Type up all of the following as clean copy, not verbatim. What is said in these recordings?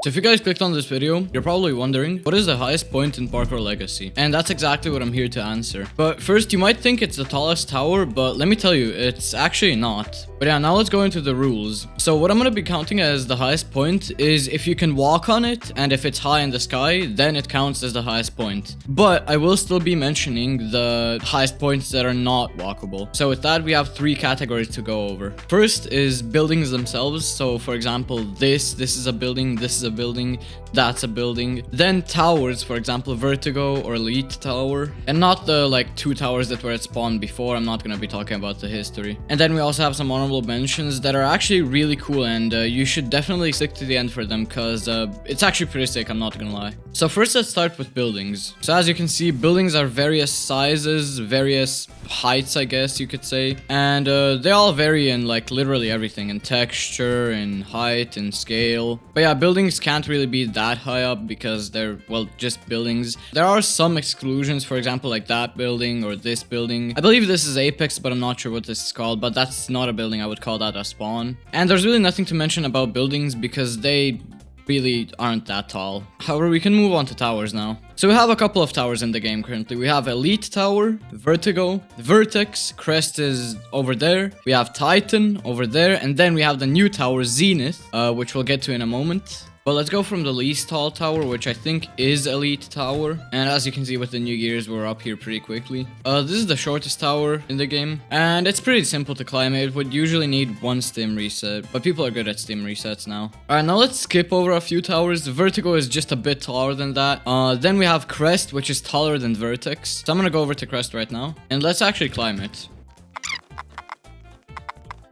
So if you guys clicked on this video, you're probably wondering, what is the highest point in Parkour Legacy? And that's exactly what I'm here to answer. But first, you might think it's the tallest tower, but let me tell you, it's actually not. But yeah, now let's go into the rules. So what I'm going to be counting as the highest point is if you can walk on it, and if it's high in the sky, then it counts as the highest point. But I will still be mentioning the highest points that are not walkable. So with that, we have 3 categories to go over. First is buildings themselves. So for example, this is a building, this is a building, that's a building. Then towers, for example, Vertigo or Elite Tower. And not the like 2 towers that were at spawn before. I'm not going to be talking about the history. And then we also have some honorable mentions that are actually really cool, and you should definitely stick to the end for them because it's actually pretty sick, I'm not gonna lie. So first, let's start with buildings. So as you can see, buildings are various sizes, various heights, I guess you could say, and they all vary in like literally everything, in texture, in height, in scale. But yeah, buildings can't really be that high up because they're, well, just buildings. There are some exclusions, for example, like that building or this building. I believe this is Apex, but I'm not sure what this is called, but that's not a building. I would call that a spawn. And there's really nothing to mention about buildings because they really aren't that tall. However, we can move on to towers now. So we have a couple of towers in the game currently. We have Elite Tower, Vertigo, Vertex, Crest is over there. We have Titan over there, and then we have the new tower, Zenith, which we'll get to in a moment. But let's go from the least tall tower, which I think is Elite Tower. And as you can see with the new gears, we're up here pretty quickly. This is the shortest tower in the game. And it's pretty simple to climb. It would usually need 1 stim reset. But people are good at stim resets now. Alright, now let's skip over a few towers. Vertigo is just a bit taller than that. Then we have Crest, which is taller than Vertex. So I'm gonna go over to Crest right now. And let's actually climb it.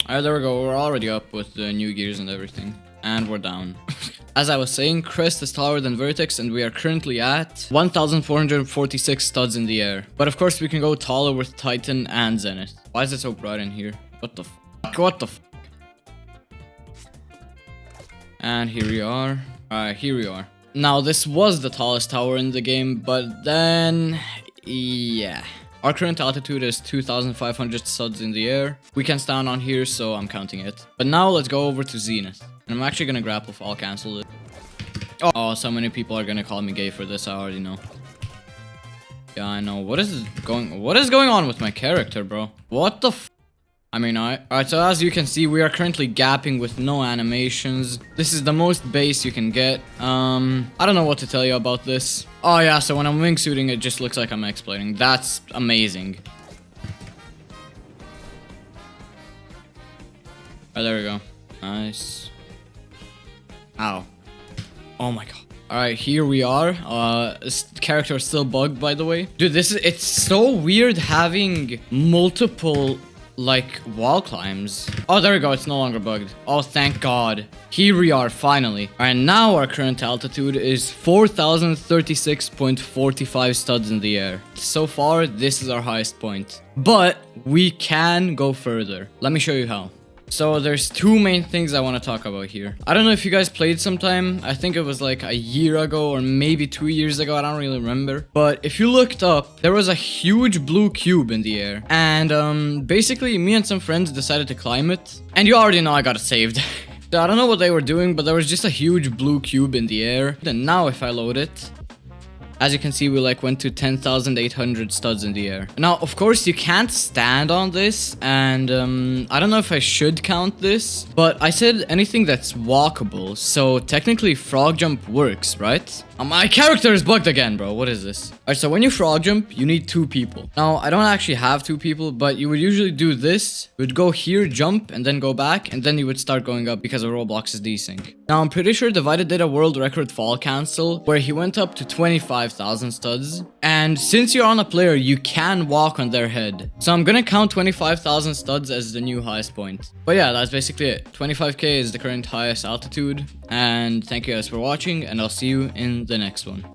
Alright, there we go. We're already up with the new gears and everything. And we're down. As I was saying, Crest is taller than Vertex, and we are currently at 1,446 studs in the air. But of course, we can go taller with Titan and Zenith. Why is it so bright in here? What the f***? What the f***? And here we are. Alright, here we are. Now, this was the tallest tower in the game, but then... yeah. Our current altitude is 2,500 studs in the air. We can stand on here, so I'm counting it. But now let's go over to Zenith. And I'm actually gonna grapple if I'll cancel it. Oh, so many people are gonna call me gay for this, I already know. Yeah, I know. What is going on with my character, bro? What the f? I mean, alright, so as you can see, we are currently gapping with no animations. This is the most base you can get. I don't know what to tell you about this. Oh yeah, so when I'm wingsuiting, it just looks like I'm exploiting. That's amazing. Oh, there we go. Nice. Ow. Oh my god. Alright, here we are. This character is still bugged, by the way. Dude, it's so weird having multiple, like, wall climbs. Oh, there we go. It's no longer bugged. Oh, thank god. Here we are, finally. Alright, now our current altitude is 4,036.45 studs in the air. So far, this is our highest point. But we can go further. Let me show you how. So there's 2 main things I want to talk about here. I don't know if you guys played sometime. I think it was like a year ago or maybe 2 years ago. I don't really remember. But if you looked up, there was a huge blue cube in the air. And basically me and some friends decided to climb it. And you already know I got it saved. So I don't know what they were doing, but there was just a huge blue cube in the air. And now if I load it, as you can see, we like went to 10,800 studs in the air. Now, of course, you can't stand on this, and I don't know if I should count this, but I said anything that's walkable, so technically frog jump works, right? My character is bugged again, bro. What is this? Alright, so when you frog jump, you need 2 people. Now, I don't actually have 2 people, but you would usually do this. You would go here, jump, and then go back, and then you would start going up because of Roblox's desync. Now, I'm pretty sure Divided did a world record fall cancel, where he went up to 25,000 studs. And since you're on a player, you can walk on their head. So I'm gonna count 25,000 studs as the new highest point. But yeah, that's basically it. 25k is the current highest altitude. And thank you guys for watching, and I'll see you in the next one.